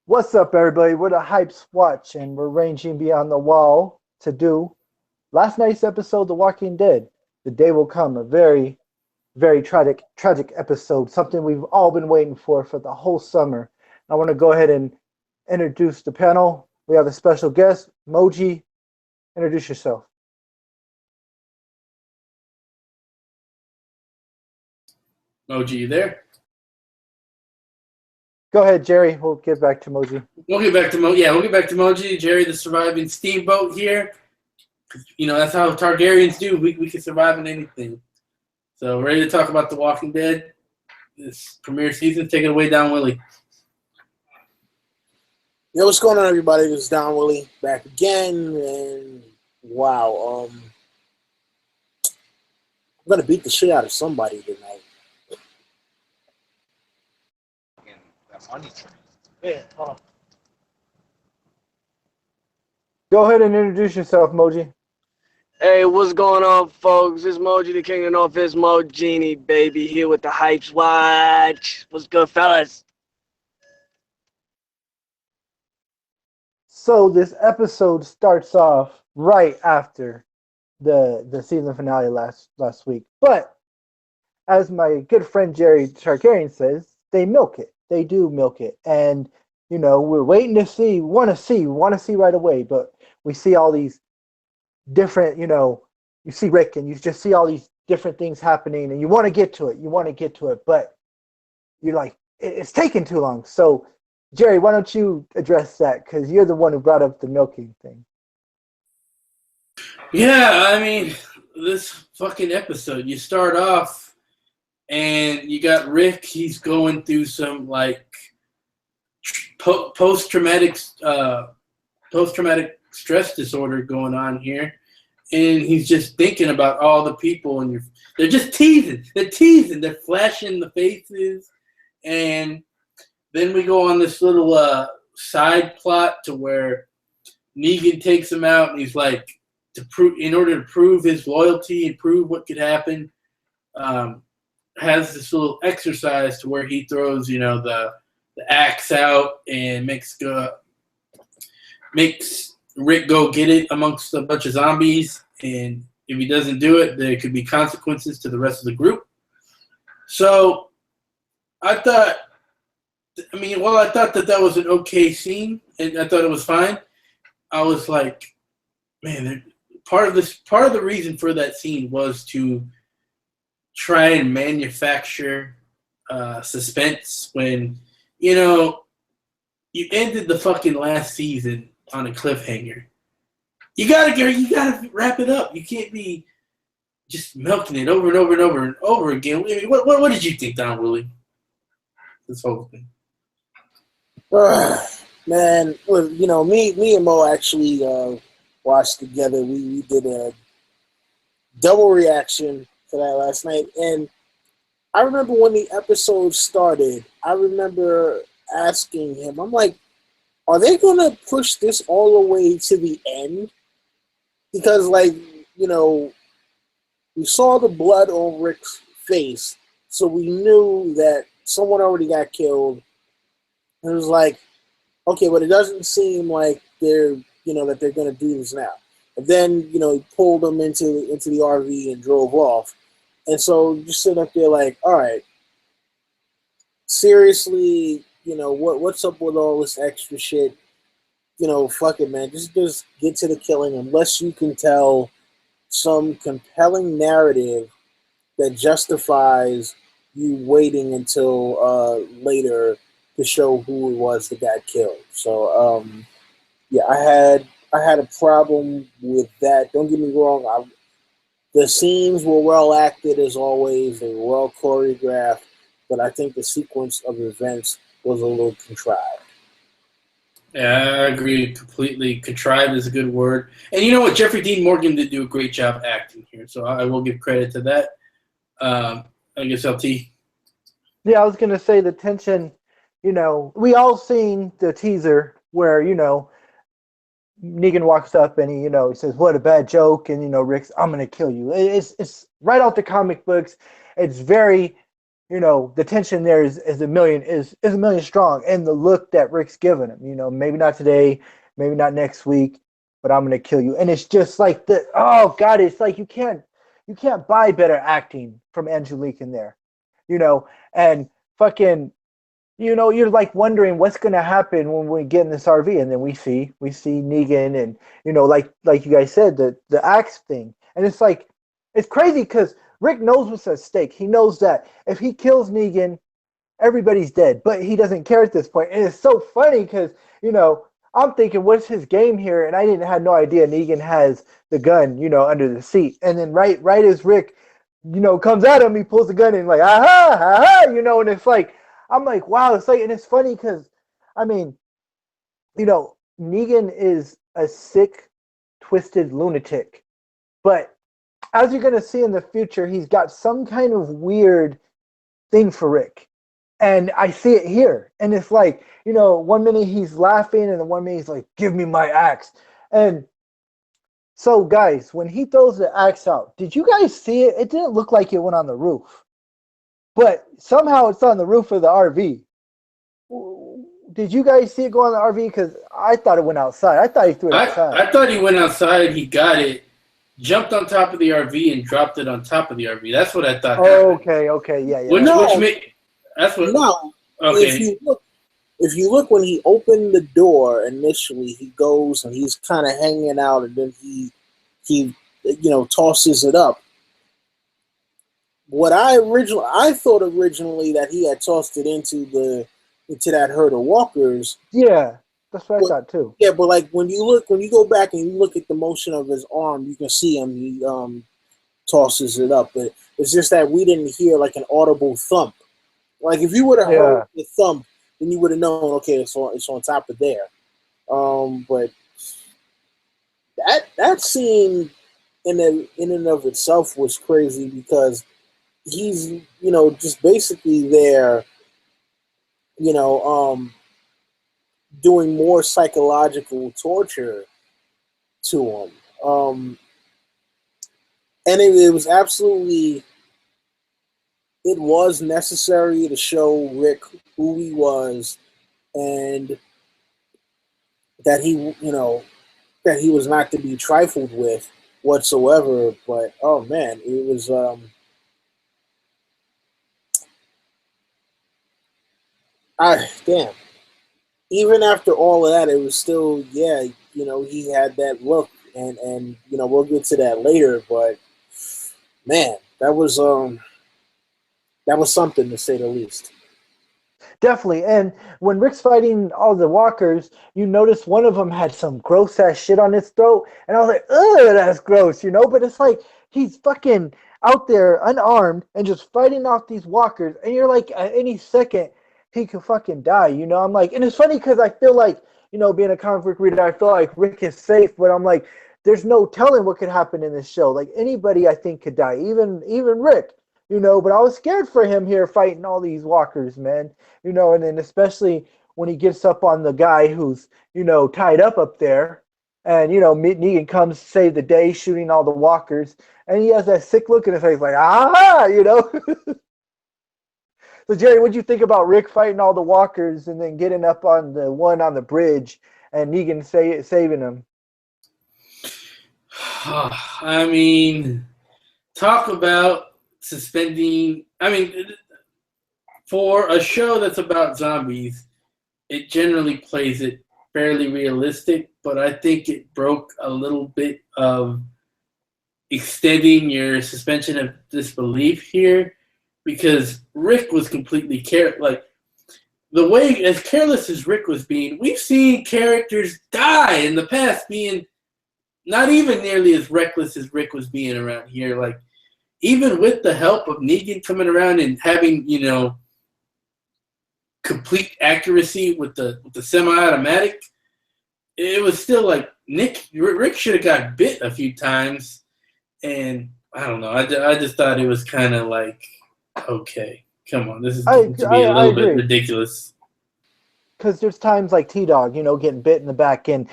What's up, everybody? We're the Hypes Watch, and we're ranging beyond the wall to do last night's episode, The Walking Dead. The day will come, a very, very tragic episode, something we've all been waiting for the whole summer. I want to go ahead and introduce the panel. We have a special guest, Moji. Introduce yourself. Moji, you there? Go ahead, Jerry. We'll get back to Moji. We'll get back to Moji. Jerry, the surviving steamboat here. You know, that's how Targaryens do. We can survive in anything. So, ready to talk about The Walking Dead? This premiere season. Take it away, Don Willie. Yo, what's going on, everybody? This is Don Willie back again, and wow, I'm gonna beat the shit out of somebody tonight. Yeah, hold on. Go ahead and introduce yourself, Moji. Hey, what's going on, folks? It's Moji, the King of North. It's Mo Genie, baby, here with the Hypes Watch. What's good, fellas? So this episode starts off right after the season finale last week. But as my good friend Jerry Targaryen says, they milk it. They do milk it. And, you know, we're waiting to see, want to see right away. But we see all these different, you know, you see Rick and you just see all these different things happening and you want to get to it. But you're like, it's taking too long. So, Jerry, why don't you address that? Because you're the one who brought up the milking thing. Yeah, I mean, this fucking episode, you start off and you got Rick. He's going through some, like, post-traumatic stress disorder going on here. And he's just thinking about all the people, and they're just teasing. They're flashing the faces. And then we go on this little side plot to where Negan takes him out, and he's like, in order to prove his loyalty and prove what could happen, has this little exercise to where he throws, you know, the axe out and makes Rick go get it amongst a bunch of zombies, and if he doesn't do it, there could be consequences to the rest of the group. So I thought that was an okay scene, and I thought it was fine. I was like, man, part of the reason for that scene was to try and manufacture suspense when, you know, you ended the fucking last season on a cliffhanger. You gotta wrap it up. You can't be just milking it over and over and over and over again. I mean, what did you think, Don Willie? This whole thing. Man, well, you know, me and Mo actually watched together. We did a double reaction to that last night, and I remember when the episode started, I remember asking him, I'm like, are they gonna push this all the way to the end? Because, like, you know, we saw the blood on Rick's face, so we knew that someone already got killed. And it was like, okay, but it doesn't seem like they're going to do this now. And then, you know, he pulled them into the RV and drove off. And so just sitting up there like, all right, seriously, you know, what's up with all this extra shit? You know, fuck it, man. Just get to the killing unless you can tell some compelling narrative that justifies you waiting until later to show who it was that got killed. So, yeah, I had a problem with that. Don't get me wrong. The scenes were well acted as always. They were well choreographed, but I think the sequence of events was a little contrived. Yeah, I agree completely. Contrived is a good word. And you know what? Jeffrey Dean Morgan did do a great job acting here, so I will give credit to that. I guess LT. Yeah, I was going to say the tension, you know, we all seen the teaser where, you know, Negan walks up and he says, what a bad joke. And, you know, Rick's, I'm going to kill you. It's right out the comic books. It's very the tension there is a million strong, and the look that Rick's giving him, maybe not today, maybe not next week, but I'm gonna kill you. And it's just like oh god, it's like you can't buy better acting from Angelique in there, and fucking you're like wondering what's gonna happen when we get in this RV, and then we see Negan, and like you guys said, the axe thing, and it's like it's crazy because Rick knows what's at stake. He knows that if he kills Negan, everybody's dead, but he doesn't care at this point. And it's so funny because I'm thinking, what's his game here? And I didn't had no idea Negan has the gun, under the seat. And then right as Rick, comes at him, he pulls the gun and like, aha, aha, and it's like, I'm like, wow, it's like, and it's funny because, I mean, Negan is a sick, twisted lunatic, but as you're gonna see in the future, he's got some kind of weird thing for Rick. And I see it here. And it's like, 1 minute he's laughing and then 1 minute he's like, give me my axe. And so, guys, when he throws the axe out, did you guys see it? It didn't look like it went on the roof. But somehow it's on the roof of the RV. Did you guys see it go on the RV? Because I thought it went outside. I thought he threw it outside. I thought he went outside, he got it, jumped on top of the RV, and dropped it on top of the RV. That's what I thought happened. Okay, yeah. That's what. No. Okay. If you look when he opened the door initially, he goes and he's kind of hanging out, and then he tosses it up. What I thought originally that he had tossed it into that herd of walkers. Yeah, that's what I thought too. Yeah, but like when you go back and you look at the motion of his arm, you can see him. He tosses it up, but it's just that we didn't hear like an audible thump. Like if you would have heard the thump, then you would have known. Okay, it's on top of there. But that scene in and of itself was crazy because he's just basically there, doing more psychological torture to him. And it was absolutely. It was necessary to show Rick who he was, and that he was not to be trifled with whatsoever. But oh man, it was damn. Even after all of that, it was still he had that look, and we'll get to that later. But man, that was something to say the least. Definitely. And when Rick's fighting all the walkers, you notice one of them had some gross ass shit on his throat. And I was like, ugh, that's gross, But it's like he's fucking out there unarmed and just fighting off these walkers. And you're like, at any second, he could fucking die, I'm like, and it's funny because I feel like, being a comic book reader, I feel like Rick is safe, but I'm like, there's no telling what could happen in this show. Like anybody, I think, could die, even Rick. But I was scared for him here fighting all these walkers, man. And then especially when he gets up on the guy who's, tied up there. And, Negan comes to save the day, shooting all the walkers. And he has that sick look in his face like, aha, So, Jerry, what'd you think about Rick fighting all the walkers and then getting up on the one on the bridge and Negan saving him? I mean, talk about suspending. I mean, for a show that's about zombies, it generally plays it fairly realistic, but I think it broke a little bit of extending your suspension of disbelief here, because Rick was completely like the way as careless as Rick was being. We've seen characters die in the past being not even nearly as reckless as Rick was being around here. Like, even with the help of Negan coming around and having, complete accuracy with the semi-automatic, it was still like Rick should have got bit a few times, and I don't know. I just thought it was kind of like, okay, come on, this is getting to be a little bit ridiculous. Because there's times like T-Dog, getting bit in the back, and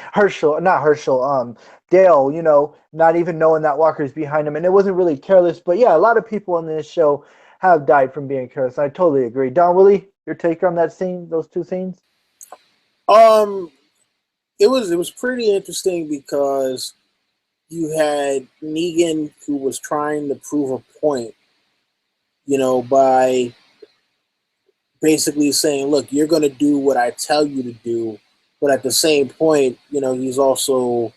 Dale, not even knowing that Walker's behind him. And it wasn't really careless. But yeah, a lot of people in this show have died from being cursed. I totally agree. Don Willie, your take on that scene, those two scenes? Um, it was pretty interesting because you had Negan who was trying to prove a point, by basically saying, "Look, you're going to do what I tell you to do," but at the same point, he's also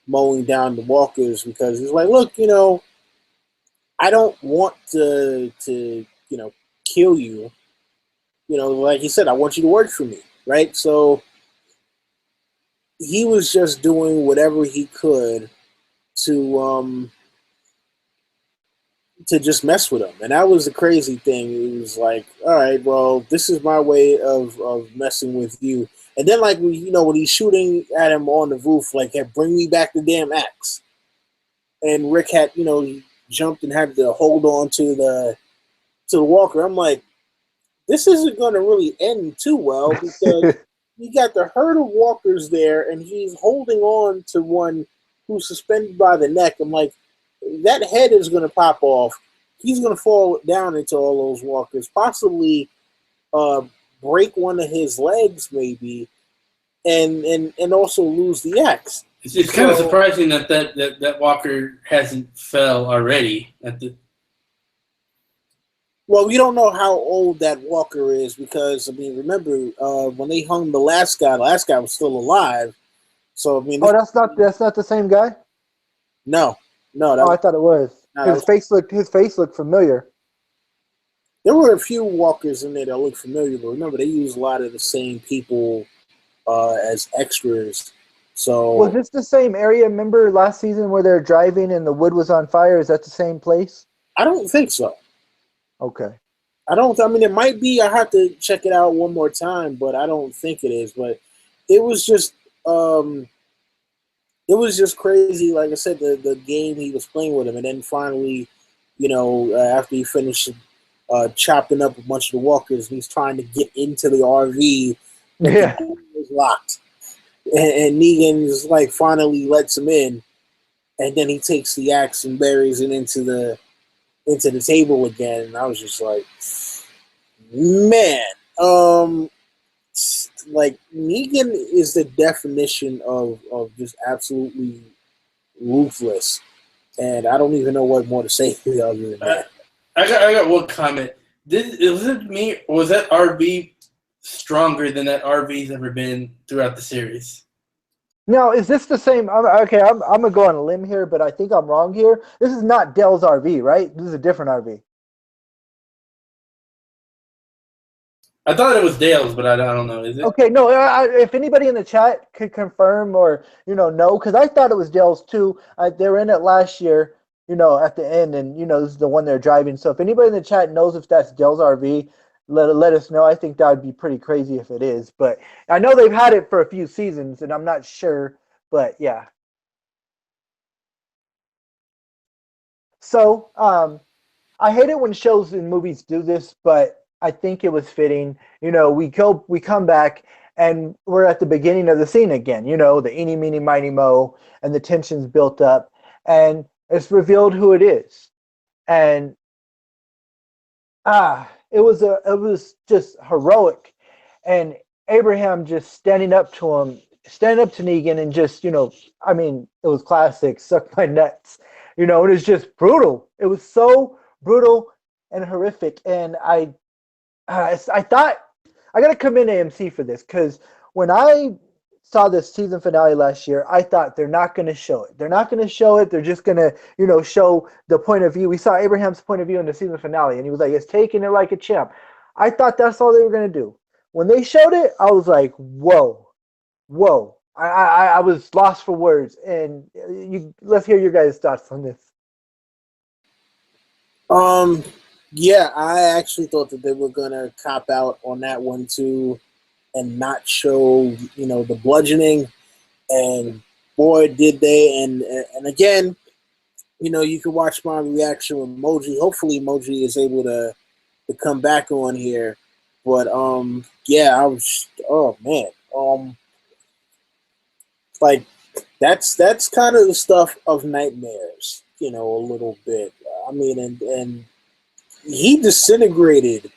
mowing down the walkers because he's like, "Look, I don't want to kill you. Like he said, I want you to work for me, right?" So he was just doing whatever he could to to just mess with him, and that was the crazy thing. It was like, all right, well, this is my way of messing with you. And then, like, when he's shooting at him on the roof, like, hey, bring me back the damn axe. And Rick had, he jumped and had to hold on to the walker. I'm like, this isn't going to really end too well because you got the herd of walkers there, and he's holding on to one who's suspended by the neck. I'm like, that head is going to pop off. He's going to fall down into all those walkers, possibly break one of his legs, maybe, and also lose the axe. It's kind of surprising that Walker hasn't fell already. Well, we don't know how old that walker is because, I mean, remember when they hung the last guy was still alive. So, I mean, that's not the same guy. No. I thought it was. His face looked familiar. There were a few walkers in there that looked familiar, but remember, they used a lot of the same people as extras. So was this the same area? Remember last season where they're driving and the wood was on fire? Is that the same place? I don't think so. Okay. I mean, it might be. I have to check it out one more time, but I don't think it is. But it was just crazy. Like I said, the game he was playing with him, and then finally, after he finished chopping up a bunch of the walkers, he's trying to get into the RV. Yeah, the door was locked, and Negan is like finally lets him in, and then he takes the axe and buries it into the table again. And I was just like, man, like Negan is the definition of just absolutely ruthless, and I don't even know what more to say other than that. I got one comment. Was it me, or was that RV stronger than that RV's ever been throughout the series? Now, is this the same? Okay, I'm gonna go on a limb here, but I think I'm wrong here. This is not Dell's RV, right? This is a different RV. I thought it was Dale's, but I don't know. Is it? Okay, no. If anybody in the chat could confirm or know, because I thought it was Dell's too. They were in it last year, at the end, and this is the one they're driving. So if anybody in the chat knows if that's Dell's RV, let us know. I think that would be pretty crazy if it is. But I know they've had it for a few seasons, and I'm not sure. But yeah. So I hate it when shows and movies do this, but I think it was fitting. We come back, and we're at the beginning of the scene again. The eeny, meeny, miny, mo, and the tension's built up, and it's revealed who it is, and it was just heroic, and Abraham just standing up to Negan, and just I mean, it was classic, suck my nuts, it was just brutal. It was so brutal and horrific, and I thought I gotta commend AMC for this, because when I saw this season finale last year, I thought they're not going to show it. They're not going to show it. They're just going to, show the point of view. We saw Abraham's point of view in the season finale, and he was like, it's taking it like a champ. I thought that's all they were going to do. When they showed it, I was like, whoa. I was lost for words. And let's hear your guys' thoughts on this. Yeah, I actually thought that they were gonna cop out on that one too, and not show the bludgeoning, and boy did they. And again, you can watch my reaction with Moji. Hopefully Moji is able to come back on here. But yeah, I was, oh man, like that's kind of the stuff of nightmares, a little bit. I mean, and he disintegrated.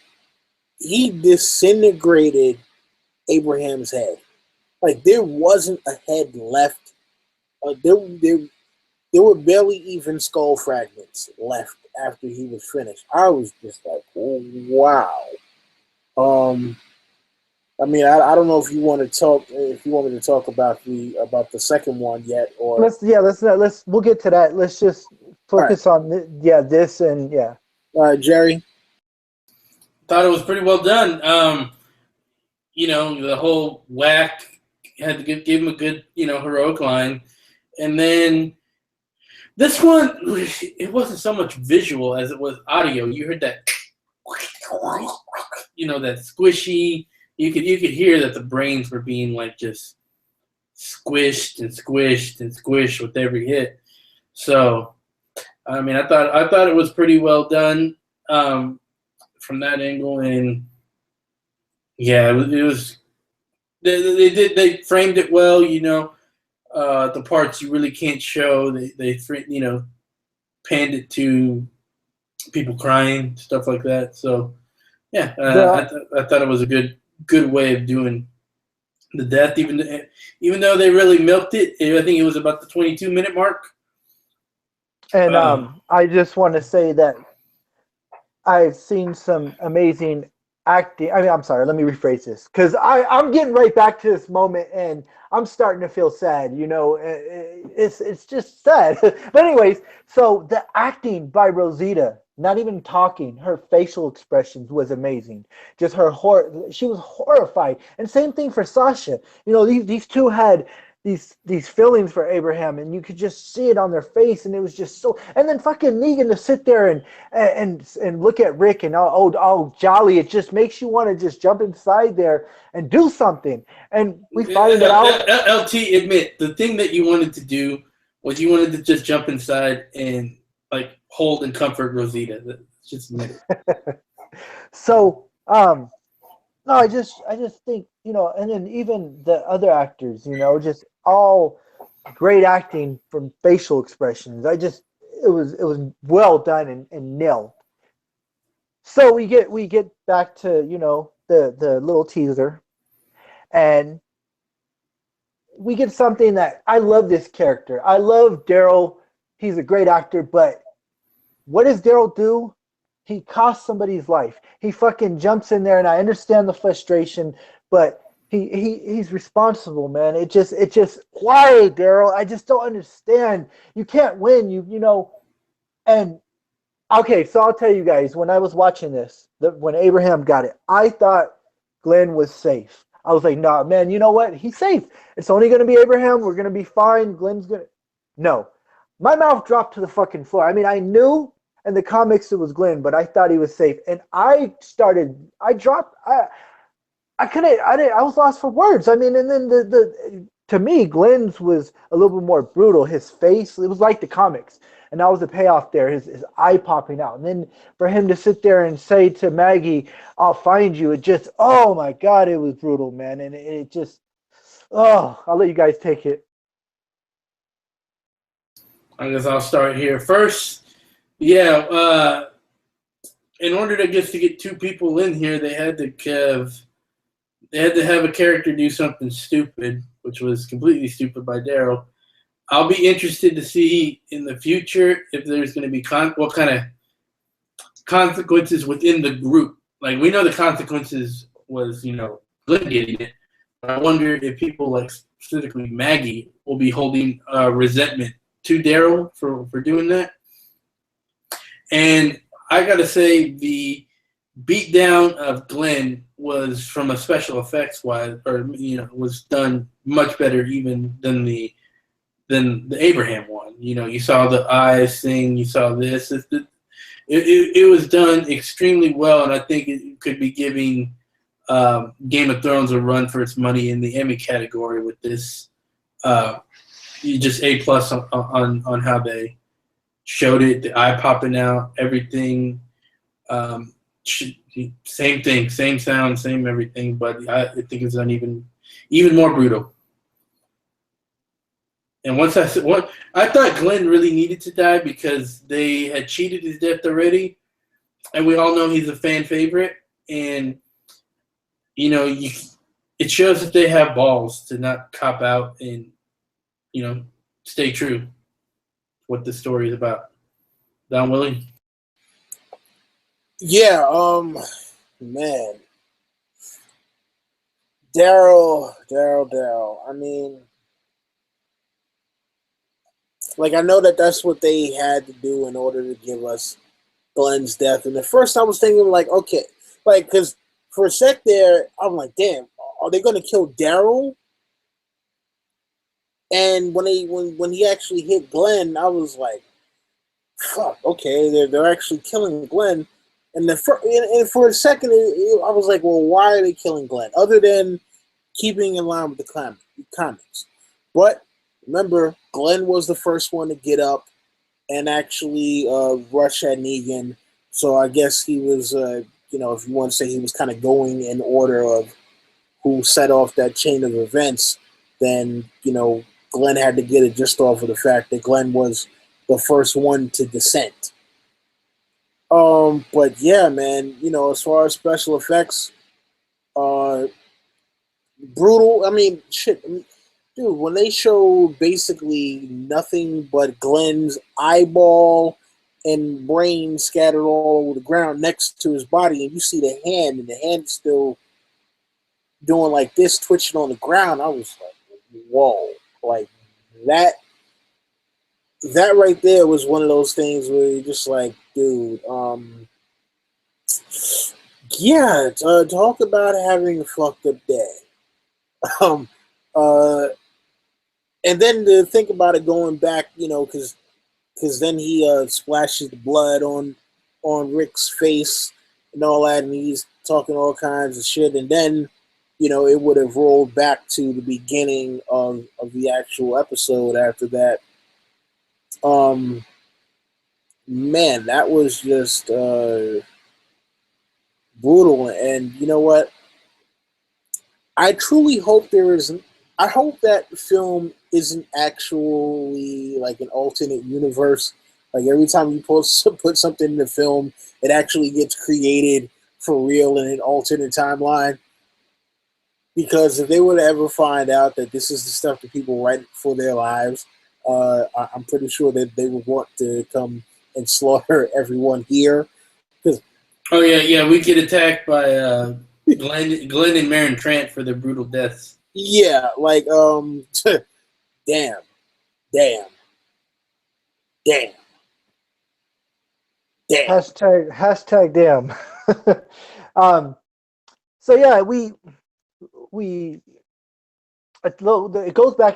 He disintegrated Abraham's head. Like there wasn't a head left. There were barely even skull fragments left after he was finished. I was just like, oh, wow. I mean, I don't know if you want to talk if you want me to talk about the second one yet, or Let's we'll get to that. Let's just focus on this and yeah. Jerry. Thought it was pretty well done. The whole whack had to give him a good, heroic line. And then this one, it wasn't so much visual as it was audio. You heard that, that squishy. You could hear that the brains were being like just squished and squished and squished with every hit. So, I mean, I thought it was pretty well done from that angle, and yeah, it was. They framed it well, the parts you really can't show. They panned it to people crying, stuff like that. So yeah, I thought it was a good way of doing the death, even though they really milked it. I think it was about the 22-minute mark. And I just want to say that I've seen some amazing acting. I mean, I'm sorry. Let me rephrase this because I'm getting right back to this moment, and I'm starting to feel sad. It's just sad. But anyways, so the acting by Rosita, not even talking, her facial expressions was amazing. Just her she was horrified, and same thing for Sasha. These two had these feelings for Abraham, and you could just see it on their face, and it was just so. And then fucking Negan to sit there and look at Rick and all jolly, it just makes you want to just jump inside there and do something. And we find it out. LT, admit the thing that you wanted to do was you wanted to just jump inside and like hold and comfort Rosita. Just admit it. So no, I just think, and then even the other actors, just all great acting from facial expressions. It was well done and nailed. So we get back to, the little teaser, and we get something that I love this character. I love Daryl. He's a great actor, but what does Daryl do? He costs somebody's life. He fucking jumps in there, and I understand the frustration, but he's responsible, man. It just why, Daryl? I just don't understand. You can't win, And okay, so I'll tell you guys, when I was watching this, when Abraham got it, I thought Glenn was safe. I was like, nah, man, you know what? He's safe. It's only going to be Abraham. We're going to be fine. Glenn's going to... No. My mouth dropped to the fucking floor. I mean, I knew in the comics it was Glenn, but I thought he was safe. And I was lost for words. I mean, and then to me, Glenn's was a little bit more brutal. His face, it was like the comics. And that was the payoff there, his eye popping out. And then for him to sit there and say to Maggie, I'll find you, it just, oh my God, it was brutal, man. And it just, I'll let you guys take it. I guess I'll start here first. Yeah, in order to get two people in here, they had to have a character do something stupid, which was completely stupid by Daryl. I'll be interested to see in the future if there's going to be what kind of consequences within the group. Like, we know the consequences was, Glenn getting it. But I wonder if people like specifically Maggie will be holding resentment to Daryl for doing that. And I got to say, the beatdown of Glenn was, from a special effects wise, was done much better even than the Abraham one. You saw the eyes thing, you saw this. It was done extremely well, and I think it could be giving Game of Thrones a run for its money in the Emmy category with this. Just A+ on how they showed it, the eye popping out, everything. Same thing, same sound, same everything, but I think it's done even more brutal. And once I thought Glenn really needed to die because they had cheated his death already. and we all know he's a fan favorite. And it shows that they have balls to not cop out and stay true to what the story is about. Don Willie? Yeah, man. Daryl. I mean, like, I know that that's what they had to do in order to give us Glenn's death. And at first I was thinking, like, okay, like, because for a sec there, I'm like, damn, are they going to kill Daryl? And when he actually hit Glenn, I was like, fuck, okay, they're actually killing Glenn. And for a second, I was like, well, why are they killing Glenn? Other than keeping in line with the comics. But remember, Glenn was the first one to get up and actually rush at Negan. So I guess he was, if you want to say, he was kind of going in order of who set off that chain of events. Then, Glenn had to get it just off of the fact that Glenn was the first one to descend. But yeah, man, as far as special effects, brutal. I mean, shit, dude, when they show basically nothing but Glenn's eyeball and brain scattered all over the ground next to his body, and you see the hand, and the hand is still doing like this, twitching on the ground, I was like, whoa, like that right there was one of those things where you're just like, dude, yeah, talk about having a fucked up day. Um, uh, and then to think about it going back, because then he splashes the blood on Rick's face and all that, and he's talking all kinds of shit, and then it would have rolled back to the beginning of the actual episode after that. Man, that was just brutal. And you know what? I truly hope I hope that film isn't actually like an alternate universe. Like every time you put something in the film, it actually gets created for real in an alternate timeline. Because if they were to ever find out that this is the stuff that people write for their lives, I'm pretty sure that they would want to come and slaughter everyone here. Oh yeah, we get attacked by Glenn and Marin Trant for their brutal deaths. Yeah, like damn. Hashtag damn. So yeah, it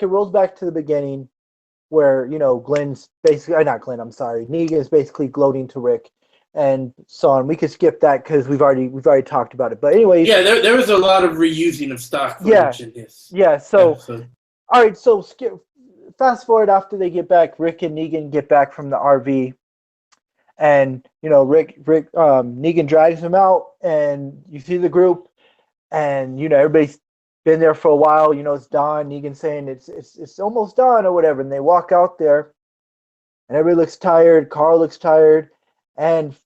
rolls back to the beginning where Glenn's basically not Glenn. I'm sorry, Negan is basically gloating to Rick and so on. We could skip that because we've already talked about it. But anyways, yeah, there was a lot of reusing of stock footage in this. Yeah. So episode. All right, so fast forward after they get back. Rick and Negan get back from the RV, and Negan drags him out, and you see the group, and everybody's been there for a while. It's dawn. Negan saying it's almost dawn or whatever, and they walk out there, and everybody looks tired. Carl looks tired, and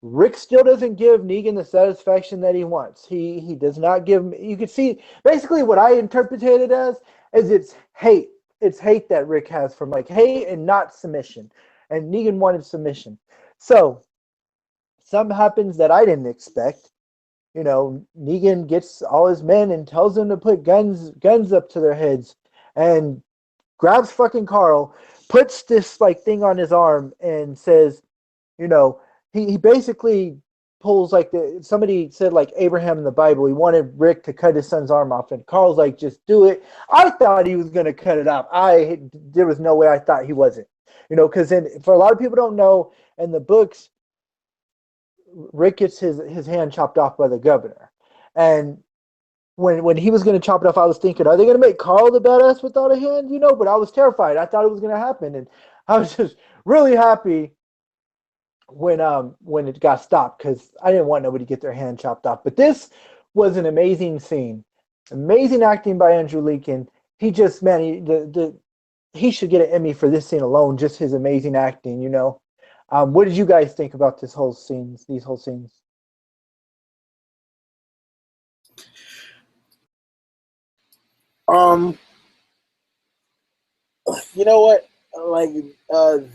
Rick still doesn't give Negan the satisfaction that he wants. He does not give him. You can see basically what I interpreted it as is it's hate. It's hate that Rick has from hate and not submission. And Negan wanted submission. So something happens that I didn't expect. Negan gets all his men and tells them to put guns up to their heads, and grabs fucking Carl, puts this thing on his arm, and says, he basically pulls somebody said Abraham in the Bible. He wanted Rick to cut his son's arm off, and Carl's like, just do it. I thought he was gonna cut it off. There was no way I thought he wasn't. Because for a lot of people don't know, in the books, Rick gets his hand chopped off by the governor, and when he was going to chop it off, I was thinking, are they going to make Carl the badass without a hand? But I was terrified. I thought it was going to happen, and I was just really happy when it got stopped because I didn't want nobody to get their hand chopped off. But this was an amazing scene, amazing acting by Andrew Lincoln. He just he should get an Emmy for this scene alone, just his amazing acting. What did you guys think about these whole scenes? Um, you know what? Like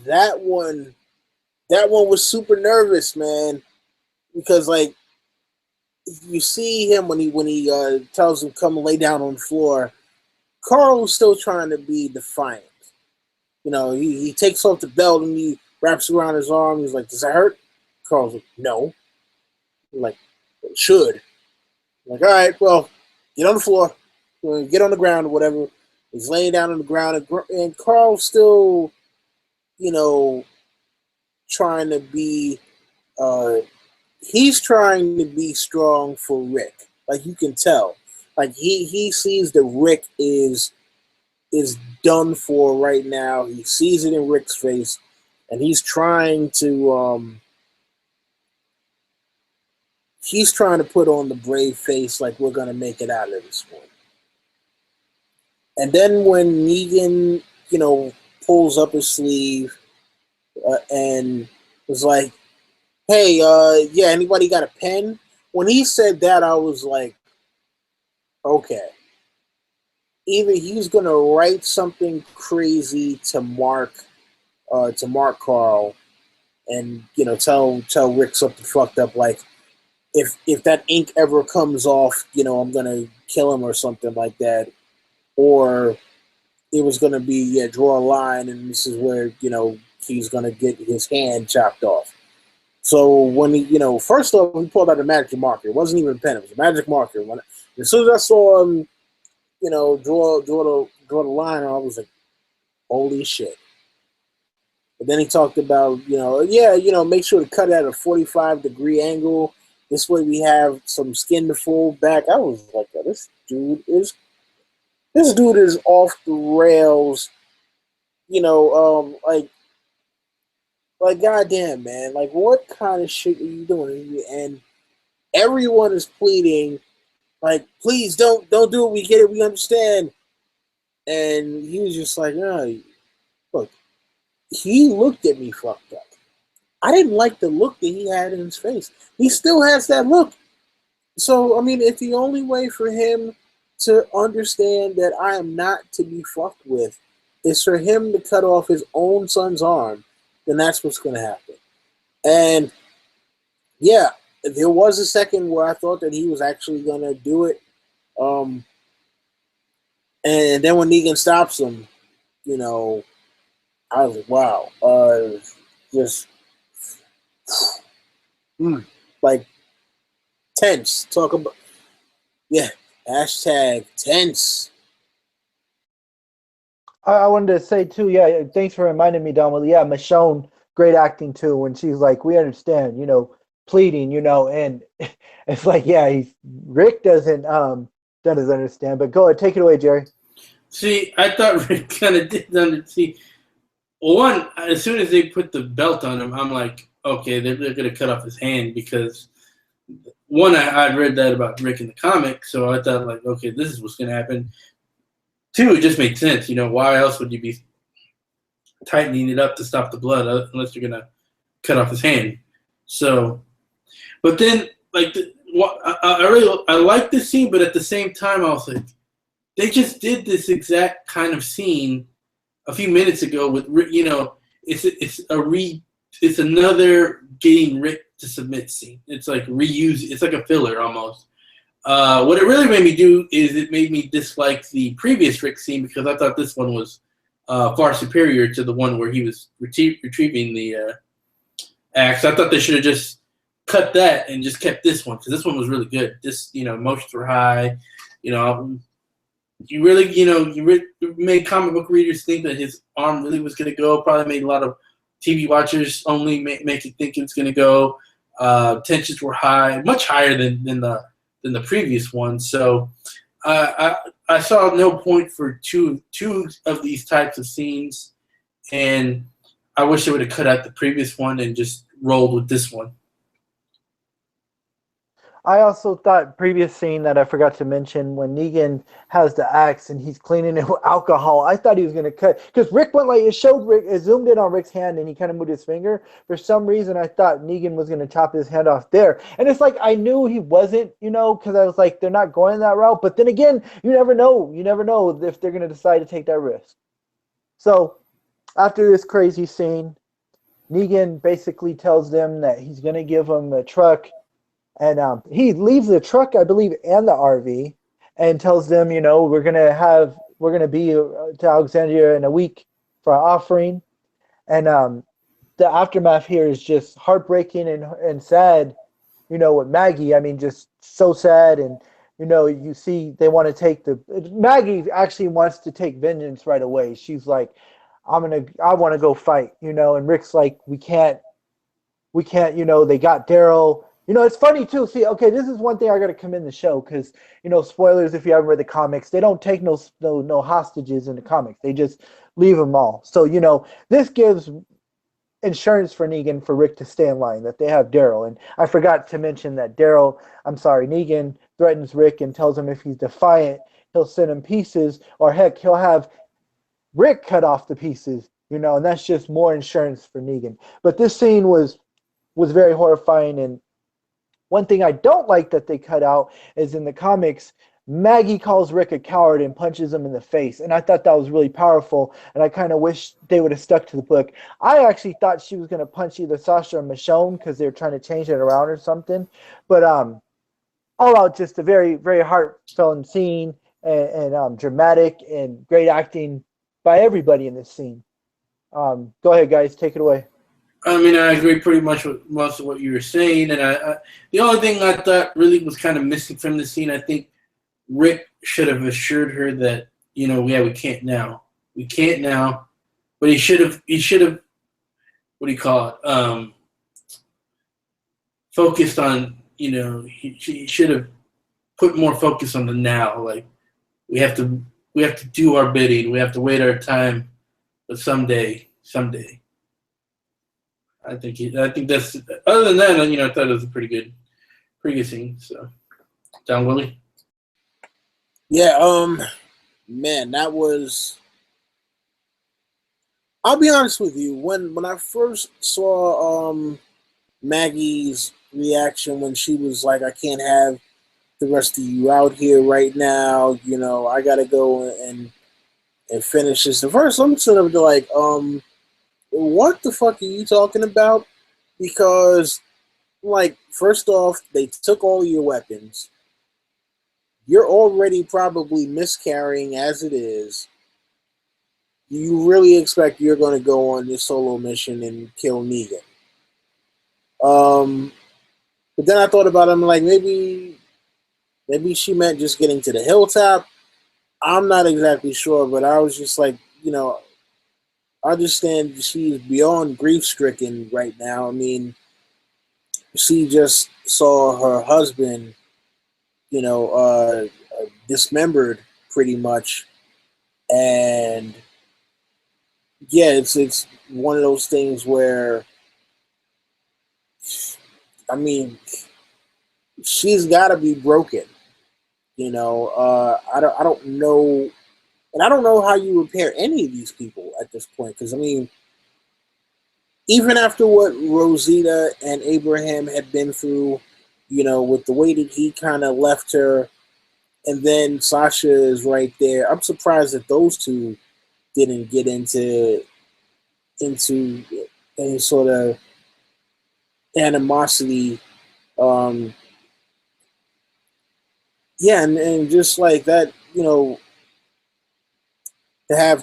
that one was super nervous, man, because like you see him when he tells him come lay down on the floor. Carl's still trying to be defiant. You know, he takes off the belt and he wraps around his arm. He's like, "Does that hurt?" Carl's like, "No." I'm like, "It should." I'm like, all right, well, get on the floor, get on the ground or whatever. He's laying down on the ground, and Carl's still, you know, trying to be. He's trying to be strong for Rick. Like you can tell, like he sees that Rick is done for right now. He sees it in Rick's face, and he's trying to put on the brave face, like we're gonna make it out of this one. And then when Negan, pulls up his sleeve and was like, "Hey, yeah, anybody got a pen?" When he said that, I was like, okay. Either he's gonna write something crazy to Mark Carl, and tell Rick something fucked up, like if that ink ever comes off, I'm gonna kill him or something like that, or it was gonna be draw a line, and this is where he's gonna get his hand chopped off. So when he first off he pulled out a magic marker. It wasn't even a pen; it was a magic marker. As soon as I saw him, draw the line, I was like, holy shit. And then he talked about, make sure to cut at a 45-degree angle. This way we have some skin to fold back. I was like, this dude is off the rails. Like goddamn, man. Like, what kind of shit are you doing? And everyone is pleading, like, please don't do it. We get it. We understand. And he was just like, no, look, he looked at me fucked up. I didn't like the look that he had in his face. He still has that look. So, I mean, if the only way for him to understand that I am not to be fucked with is for him to cut off his own son's arm, then that's what's going to happen. And, yeah, there was a second where I thought that he was actually going to do it. And then when Negan stops him, I was like, wow. Just, like, tense. Talk about, yeah, hashtag tense. I wanted to say too, yeah, thanks for reminding me, Donald. Yeah, Michonne, great acting too, when she's like, we understand, pleading, and it's like, yeah, Rick doesn't understand. But go ahead, take it away, Jerry. See, I thought Rick kind of did understand. One, as soon as they put the belt on him, I'm like, okay, they're going to cut off his hand, because one, I'd read that about Rick in the comic, so I thought, like, okay, this is what's going to happen. Two, it just made sense. Why else would you be tightening it up to stop the blood unless you're going to cut off his hand? So, but then, like, I like this scene, but at the same time, I was like, they just did this exact kind of scene a few minutes ago with, it's another getting Rick to submit scene. It's like reuse. It's like a filler almost. What it really made me do is it made me dislike the previous Rick scene, because I thought this one was far superior to the one where he was retrieving the axe. I thought they should have just cut that and just kept this one, because this one was really good. This, emotions were high. You really, you made comic book readers think that his arm really was going to go. Probably made a lot of TV watchers only make you think it's going to go. Tensions were high, much higher than the previous one. So I saw no point for two of these types of scenes, and I wish they would have cut out the previous one and just rolled with this one. I also thought previous scene that I forgot to mention when Negan has the axe and he's cleaning it with alcohol. I thought he was gonna cut because Rick went like it showed Rick, it zoomed in on Rick's hand and he kind of moved his finger. For some reason, I thought Negan was gonna chop his hand off there, and it's like I knew he wasn't, because I was like they're not going that route. But then again, you never know. You never know if they're gonna decide to take that risk. So after this crazy scene, Negan basically tells them that he's gonna give them a truck. And he leaves the truck, I believe, and the RV, and tells them, we're gonna be to Alexandria in a week for our offering. And the aftermath here is just heartbreaking and sad. With Maggie, I mean, just so sad. And you see they want to take Maggie actually wants to take vengeance right away. She's like, I want to go fight. And Rick's like, we can't, they got Daryl. It's funny too. See, okay, this is one thing I got to commend the show because, spoilers if you haven't read the comics, they don't take no hostages in the comics. They just leave them all. So, this gives insurance for Negan for Rick to stay in line, that they have Daryl. And I forgot to mention that Negan threatens Rick and tells him if he's defiant, he'll send him pieces, or heck, he'll have Rick cut off the pieces, and that's just more insurance for Negan. But this scene was very horrifying. And one thing I don't like that they cut out is in the comics, Maggie calls Rick a coward and punches him in the face. And I thought that was really powerful. And I kind of wish they would have stuck to the book. I actually thought she was going to punch either Sasha or Michonne because they were trying to change it around or something. But all out, just a very, very heartfelt scene and dramatic and great acting by everybody in this scene. Go ahead, guys. Take it away. I mean, I agree pretty much with most of what you were saying, and the only thing I thought really was kind of missing from the scene, I think Rick should have assured her that, we can't now, but he should have, what do you call it, focused on, he should have put more focus on the now, like we have to do our bidding, we have to wait our time, but someday. I think that's, other than that, I thought it was a pretty good scene. So, Don Willie. Yeah, man, that was. I'll be honest with you. When I first saw Maggie's reaction when she was like, "I can't have the rest of you out here right now. I gotta go and finish this." The first, I'm sort of like, what the fuck are you talking about? Because, like, first off, they took all your weapons. You're already probably miscarrying as it is. You really expect you're going to go on this solo mission and kill Negan. But then I thought about it, I'm like, maybe she meant just getting to the hilltop. I'm not exactly sure, but I was just like, I understand she's beyond grief-stricken right now. I mean, she just saw her husband, dismembered pretty much, and yeah, it's one of those things where, I mean, she's got to be broken. I don't know. And I don't know how you repair any of these people at this point. Because, I mean, even after what Rosita and Abraham had been through, with the way that he kind of left her, and then Sasha is right there. I'm surprised that those two didn't get into any sort of animosity. Yeah, and just like that, to have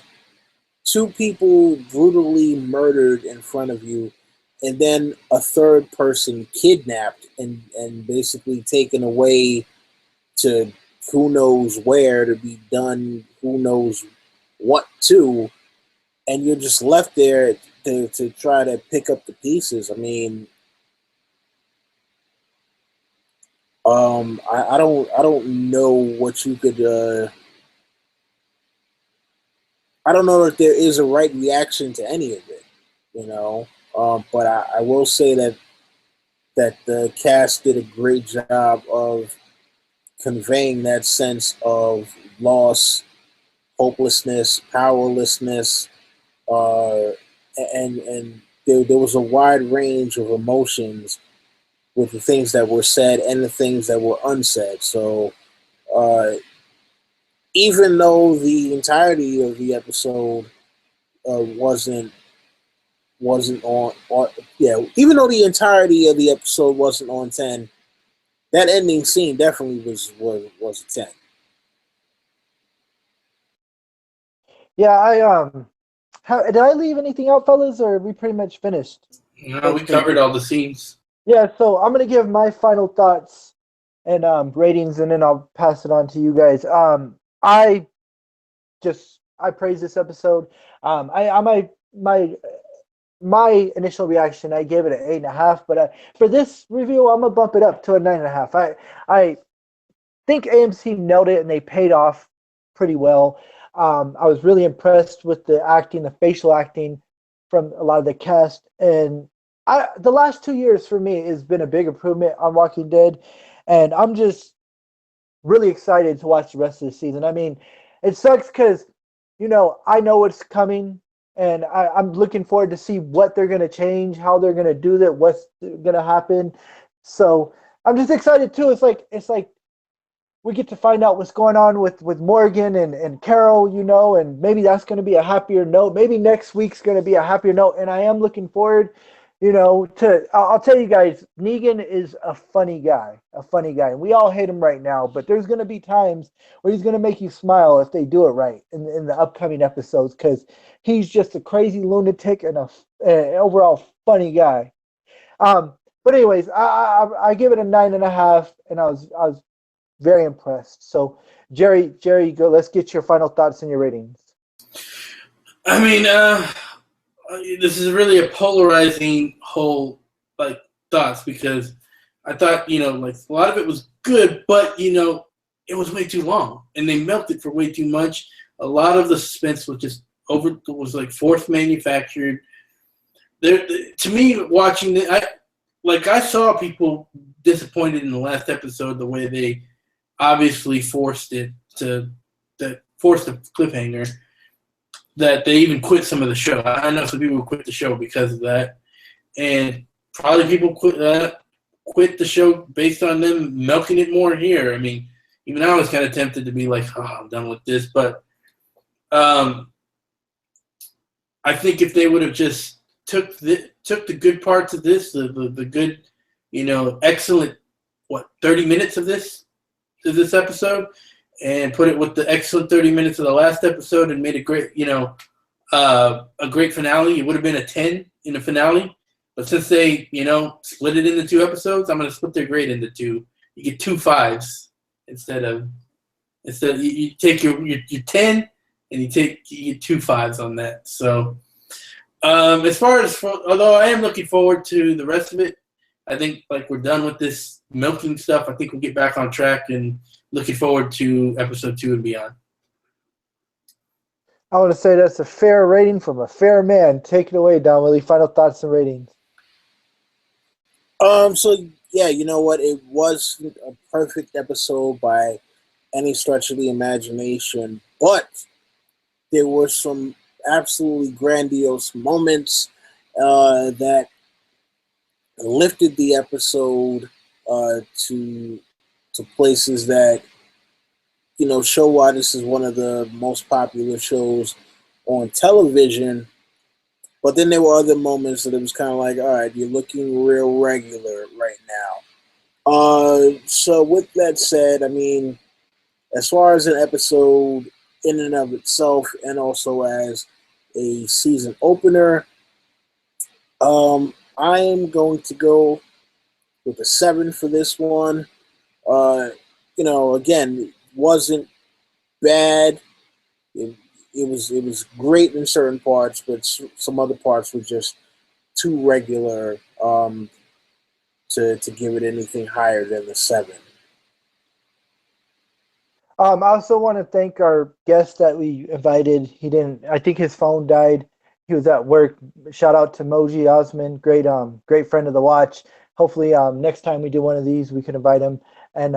two people brutally murdered in front of you, and then a third person kidnapped and basically taken away to who knows where to be done, who knows what to, and you're just left there to try to pick up the pieces. I mean, I don't know what you could. I don't know if there is a right reaction to any of it, But I will say that that the cast did a great job of conveying that sense of loss, hopelessness, powerlessness, uh, and there was a wide range of emotions with the things that were said and the things that were unsaid. So uh, even though the entirety of the episode wasn't on yeah, even though the entirety of the episode wasn't on 10, that ending scene definitely was a 10. Yeah, did I leave anything out, fellas, or are we pretty much finished? No, we covered all the scenes. Yeah, so I'm gonna give my final thoughts and ratings, and then I'll pass it on to you guys. I praise this episode. My initial reaction, I gave it an 8.5, but for this review, I'm gonna bump it up to a 9.5. I think AMC nailed it and they paid off pretty well. I was really impressed with the acting, the facial acting from a lot of the cast, and the last 2 years for me has been a big improvement on Walking Dead, and I'm just really excited to watch the rest of the season. I mean, it sucks because I know what's coming, and I'm looking forward to see what they're gonna change, how they're gonna do that, what's gonna happen. So I'm just excited too. It's like we get to find out what's going on with Morgan and Carol, and maybe that's going to be a happier note. Maybe next week's going to be a happier note. And I am looking forward, I'll tell you guys, Negan is a funny guy. And we all hate him right now, but there's going to be times where he's going to make you smile if they do it right in the upcoming episodes, because he's just a crazy lunatic and a overall funny guy. But anyways, I give it a 9.5, and I was very impressed. So, Jerry, go. Let's get your final thoughts and your ratings. I mean, this is really a polarizing whole thoughts, because I thought a lot of it was good, but it was way too long and they milked it for way too much. A lot of the suspense was just forced manufactured. To me, watching it, I saw people disappointed in the last episode the way they obviously forced the cliffhanger, that they even quit some of the show. I know some people quit the show because of that, and probably people quit the show based on them milking it more here. I mean, even I was kind of tempted to be like, oh, I'm done with this, but I think if they would have just took the good parts of this, the good, excellent 30 minutes of this episode, and put it with the excellent 30 minutes of the last episode, and made a great, a great finale. It would have been a 10 in the finale, but since they, split it into 2 episodes, I'm going to split their grade into 2. You get 2 5s instead of you take your 10 and you get 2 5s on that. So as far as although I am looking forward to the rest of it, I think we're done with this milking stuff. I think we'll get back on track, and looking forward to episode 2 and beyond. I want to say that's a fair rating from a fair man. Take it away, Don Willie. Final thoughts and ratings. So yeah, you know what? It wasn't a perfect episode by any stretch of the imagination, but there were some absolutely grandiose moments that lifted the episode to places that show why this is one of the most popular shows on television. But then there were other moments that it was kind of like, all right, you're looking real regular right now. So with that said, I mean, as far as an episode in and of itself, and also as a season opener, I am going to go with a 7 for this one. Again, it wasn't bad. It was great in certain parts, but some other parts were just too regular to give it anything higher than the 7. I also want to thank our guest that we invited. I think his phone died. He was at work. Shout out to Moji Osman, great friend of the watch. hopefully next time we do one of these, we can invite him. And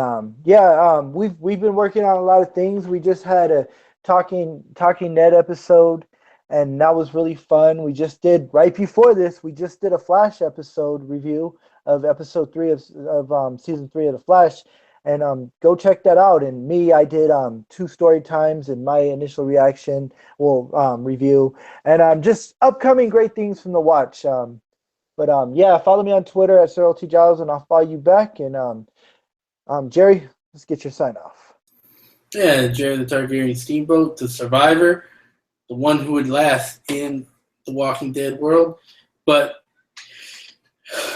we've been working on a lot of things. We just had a talking Ned episode, and that was really fun. We just did right before this. We just did a Flash episode review of episode 3 of season 3 of the Flash, and go check that out. And me, I did 2 story times and my initial reaction, review, and just upcoming great things from the watch. But follow me on Twitter at Cyril T. Giles, and I'll follow you back. And Jerry, let's get your sign off. Yeah, Jerry the Targaryen Steamboat, the survivor, the one who would last in the Walking Dead world. But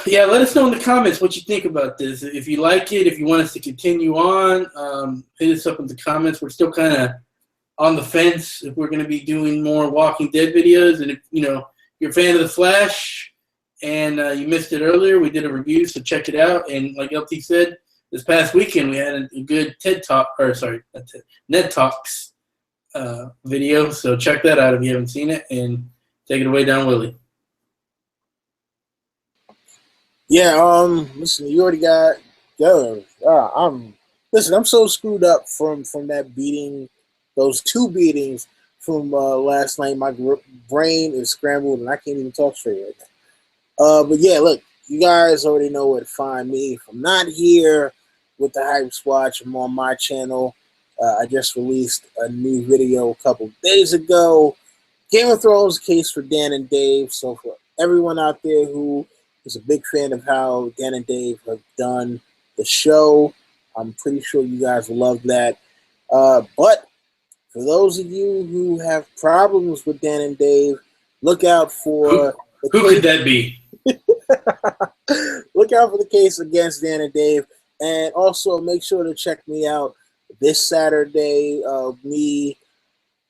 yeah, let us know in the comments what you think about this. If you like it, if you want us to continue on, hit us up in the comments. We're still kind of on the fence if we're going to be doing more Walking Dead videos. And if you're a fan of The Flash and you missed it earlier, we did a review, so check it out. And like LT said, this past weekend we had a good Ned Talks video. So check that out if you haven't seen it, and take it away, Don Willie. Yeah, listen, you already got I'm so screwed up from that beating, those 2 beatings from last night. My brain is scrambled and I can't even talk straight right now. But yeah, look, you guys already know where to find me. If I'm not here with the Hype Watch, I'm on my channel. I just released a new video a couple days ago. Game of Thrones Case for Dan and Dave. So for everyone out there who is a big fan of how Dan and Dave have done the show, I'm pretty sure you guys will love that. But for those of you who have problems with Dan and Dave, look out for who could that be? Look out for the case against Dan and Dave, and also make sure to check me out this Saturday. Me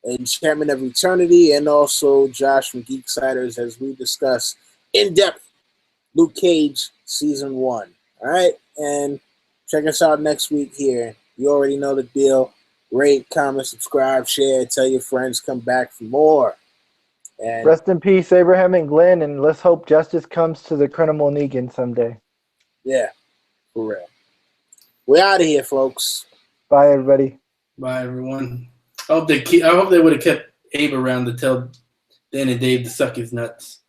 and Chairman of Eternity, and also Josh from Geeksiders, as we discuss in depth Luke Cage season 1. All right, and check us out next week here. You already know the deal. Rate, comment, subscribe, share, tell your friends, come back for more. And Rest in peace, Abraham and Glenn, and let's hope justice comes to the criminal Negan someday. yeah, for real. We're out of here, folks. Bye, everybody. Bye, everyone. I hope they would have kept Abe around to tell Dan and Dave to suck his nuts.